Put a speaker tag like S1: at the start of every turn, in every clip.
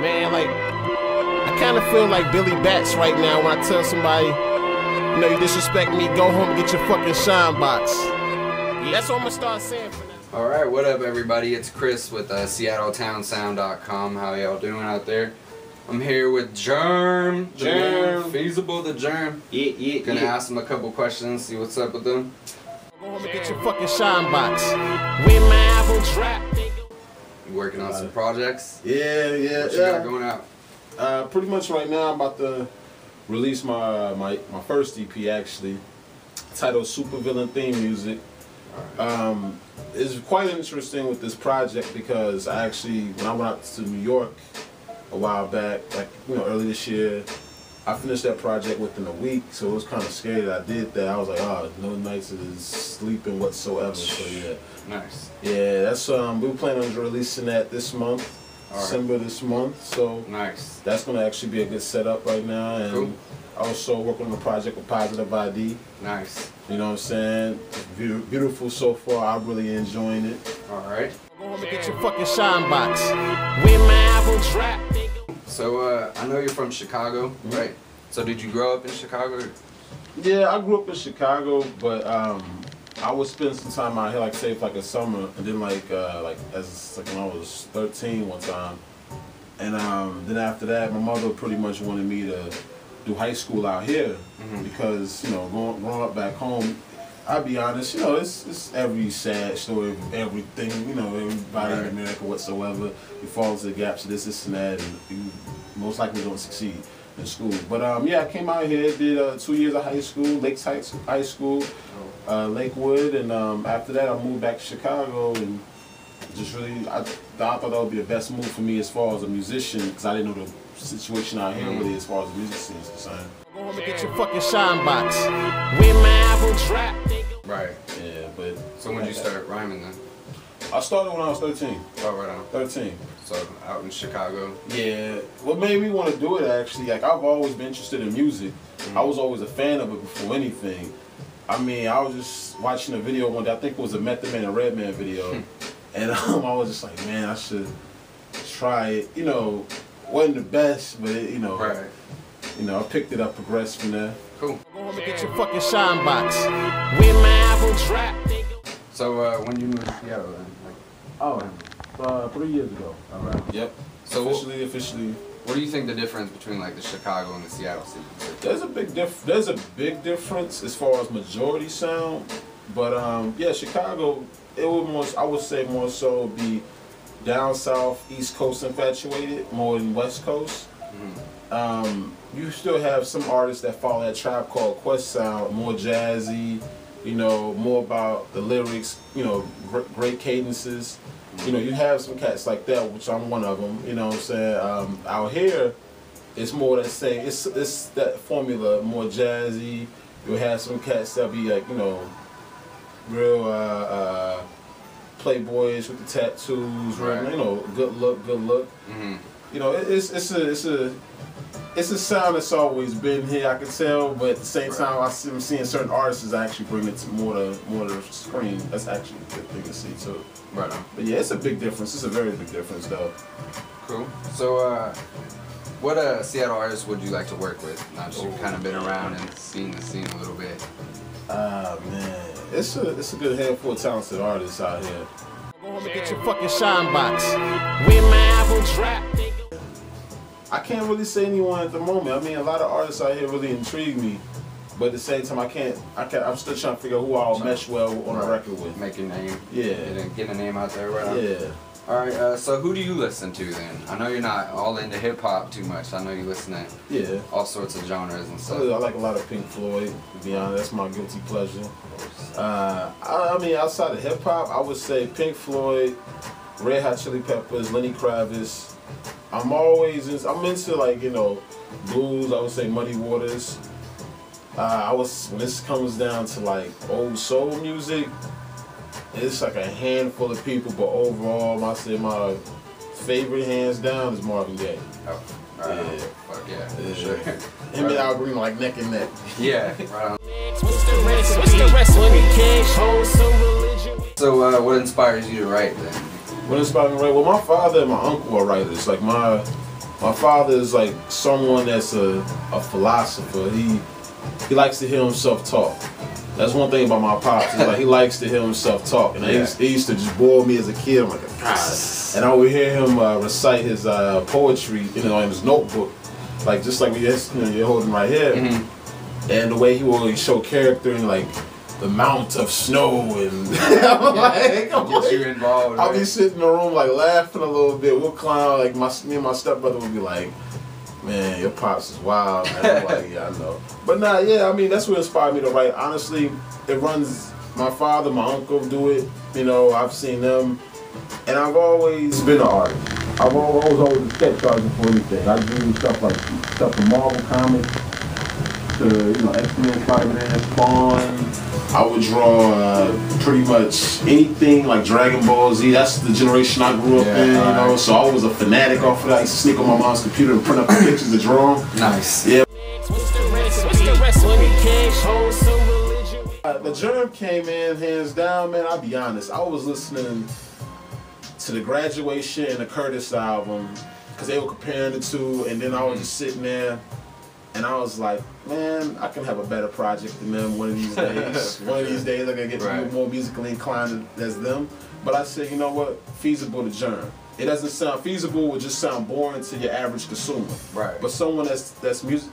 S1: Man, like, I kind of feel like Billy Bats right now when I tell somebody, you know, you disrespect me, go home and get your fucking shine box. Yeah, that's what I'm gonna start saying for now.
S2: Alright, what up everybody? It's Chris with SeattleTownSound.com. How y'all doing out there? I'm here with Germ. Feezable the Germ. Gonna ask him a couple questions, see what's up with them.
S1: Go home and get your fucking shine box. When my album drop,
S2: You working on some projects?
S3: Yeah.
S2: What you got going out?
S3: Pretty much right now I'm about to release my first EP actually, titled Super Villain Theme Music. It's quite interesting with this project because I actually, when I went out to New York a while back, like, you know, early this year, I finished that project within a week, so it was kind of scary that I did that. I was like, oh, no nights of sleeping whatsoever. So yeah.
S2: Nice.
S3: Yeah, that's we were planning on releasing that this month, December this month. So
S2: nice.
S3: That's gonna actually be a good setup right now, and
S2: cool.
S3: Also working on a project with Positive ID.
S2: Nice.
S3: You know what I'm saying? It's beautiful so far. I'm really enjoying it.
S2: All right.
S1: go home and get your fucking shine box. When my album drop.
S2: So I know you're from Chicago, right? So did you grow up in Chicago?
S3: Yeah, I grew up in Chicago, but I would spend some time out here, like say for like a summer, and then like when I was 13 one time, and then after that, my mother pretty much wanted me to do high school out here because, you know, growing up back home, I'll be honest, you know, it's every sad story of everything, you know, everybody in America whatsoever, you fall into the gaps of this and that, and you most likely don't succeed in school. But yeah, I came out here, did 2 years of high school, Lakes High School, Lakewood, and after that I moved back to Chicago, and just really, I thought that would be the best move for me as far as a musician, because I didn't know the situation out here really as far as the music scene is concerned.
S1: Go home and get your fucking shine box. When my album drop.
S2: Right.
S3: Yeah, but...
S2: So when did you start rhyming then?
S3: I started when I was 13.
S2: Oh, right on.
S3: 13.
S2: So out in Chicago?
S3: Yeah. What made me want to do it actually, like I've always been interested in music. I was always a fan of it before anything. I mean, I was just watching a video one day, I think it was a Method Man and Redman video. And I was just like, man, I should try it. You know, wasn't the best, but it, you know, you know, I picked it up, progressed from there.
S2: Cool.
S1: Go home and get your fucking shine box. When my album drop.
S2: So when you moved to Seattle then?
S3: Oh, 3 years ago.
S2: All right.
S3: Yep.
S2: So
S3: officially.
S2: What do you think the difference between like the Chicago and the Seattle scene?
S3: There's a big difference as far as majority sound, but yeah, Chicago, it would more, I would say more so be down south, East Coast infatuated more than West Coast. You still have some artists that follow that Tribe Called Quest sound, more jazzy, you know, more about the lyrics, you know, great cadences. You know, you have some cats like that, which I'm one of them. You know what I'm saying? Out here, it's more that same. It's that formula, more jazzy. You'll have some cats that be like, you know, real playboys with the tattoos, real, you know, good look. You know, it's a sound that's always been here, I can tell, but at the same time, I'm seeing certain artists actually bring it to more to the screen. That's actually a good thing to see too.
S2: Right on.
S3: But yeah, it's a big difference. It's a very big difference, though.
S2: Cool. So, what Seattle artists would you like to work with? Now that you've kind of been around and seen the scene a little bit.
S3: Man, it's a good handful of talented artists out here.
S1: Go home and get your fucking shine box. When my album drop.
S3: I can't really say anyone at the moment. I mean, a lot of artists out here really intrigue me, but at the same time, I'm still trying to figure out who I'll mesh well on a record with.
S2: Make your name.
S3: Yeah.
S2: Get a name out there, right?
S3: Yeah.
S2: All right. So who do you listen to then? I know you're not all into hip hop too much. I know you listen to all sorts of genres and stuff.
S3: I like a lot of Pink Floyd. To be honest, that's my guilty pleasure. I mean, outside of hip hop, I would say Pink Floyd, Red Hot Chili Peppers, Lenny Kravitz. I'm into like, you know, blues. I would say Muddy Waters. When this comes down to like old soul music, it's like a handful of people, but overall, I say my favorite hands down is Marvin Gaye.
S2: Oh, right on. Fuck yeah, for sure.
S3: Him and Al Green like neck and neck.
S2: Yeah, right on.
S1: What's the recipe?
S2: So what inspires you to write then?
S3: What inspired me to write? Well, my father and my uncle are writers. Like my My father is like someone that's a philosopher. He likes to hear himself talk. That's one thing about my pops. Is like he likes to hear himself talk, and it used to just bore me as a kid. I'm like, God. And I would hear him recite his poetry, in his notebook, like just like you're holding right here. Mm-hmm. And the way he will always show character and like the amount of snow and
S2: get you involved.
S3: I'll be sitting in the room like laughing a little bit. We'll clown like me and my stepbrother would be like, man, your pops is wild, man. I'm like, yeah, I know. But nah, yeah, I mean, that's what inspired me to write. Honestly, it runs, my father, my uncle do it. I've seen them. And I've always been an artist. I've always a sketch artist for anything. I do stuff from Marvel comics to, X-Men, Spider-Man, Spawn. I would draw pretty much anything like Dragon Ball Z. That's the generation I grew up in, So I was a fanatic off of that. I used to sneak on my mom's computer and print up the pictures to draw them.
S2: Nice.
S3: Yeah. The Germ came in hands down, man. I'll be honest. I was listening to the Graduation and the Curtis album because they were comparing the two, and then I was just sitting there. And I was like, man, I can have a better project than them one of these days. One of these days, I'm going to get more musically inclined as them. But I said, you know what? Feezable the Germ. It doesn't sound feasible, would just sound boring to your average consumer.
S2: Right.
S3: But someone that's music,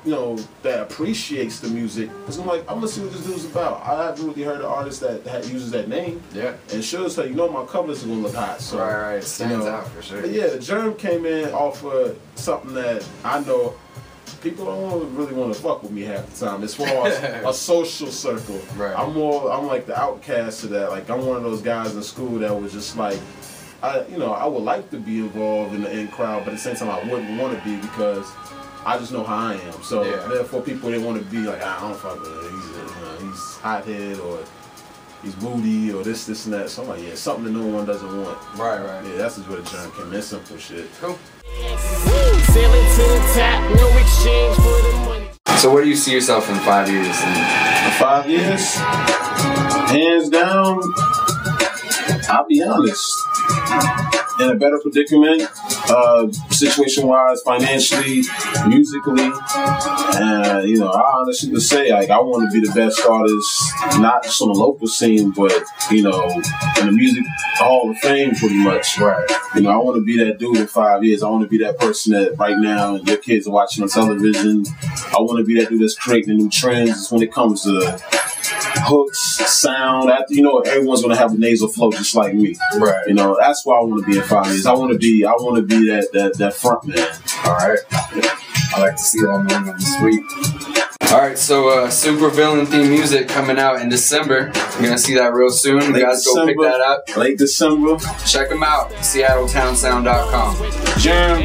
S3: that appreciates the music, because I'm like, I'm going to see what this dude's about. I haven't really heard an artist that uses that name. Yeah. And shows her, my covers are going to look hot. So,
S2: right. It stands out for sure.
S3: But yeah, the Germ came in off of something that I know people don't really want to fuck with me half the time. As far as a social circle, right. I'm like the outcast of that. Like I'm one of those guys in school that was just like, I would like to be involved in the in crowd, but at the same time I wouldn't want to be because I just know how I am. So therefore, people didn't want to be like, I don't fuck with him. He's hothead or he's booty or this and that. So I'm like, yeah, something that no one doesn't want.
S2: Right.
S3: Yeah, that's just where the Germ came in. Simple shit.
S2: Cool.
S1: Sailing to the top, no exchange for the money.
S2: So where do you see yourself in 5 years?
S3: In 5 years, hands down, I'll be honest, in a better predicament, situation-wise, financially, musically, and I honestly would say like I want to be the best artist, not just on the local scene, but in the music Hall of Fame, pretty much. Right. I want to be that dude in 5 years. I want to be that person that right now your kids are watching on television. I want to be that dude that's creating new trends when it comes to hooks, sound. Everyone's gonna have a nasal flow just like me. Right. That's why I want to be in 5 years. I want to be that front man.
S2: All right. I like to see that, man. That's sweet. All right, so super villain theme music coming out in December. You're gonna see that real soon. You guys go pick that up.
S3: Late December.
S2: Check them out. SeattleTownSound.com.
S3: Germ.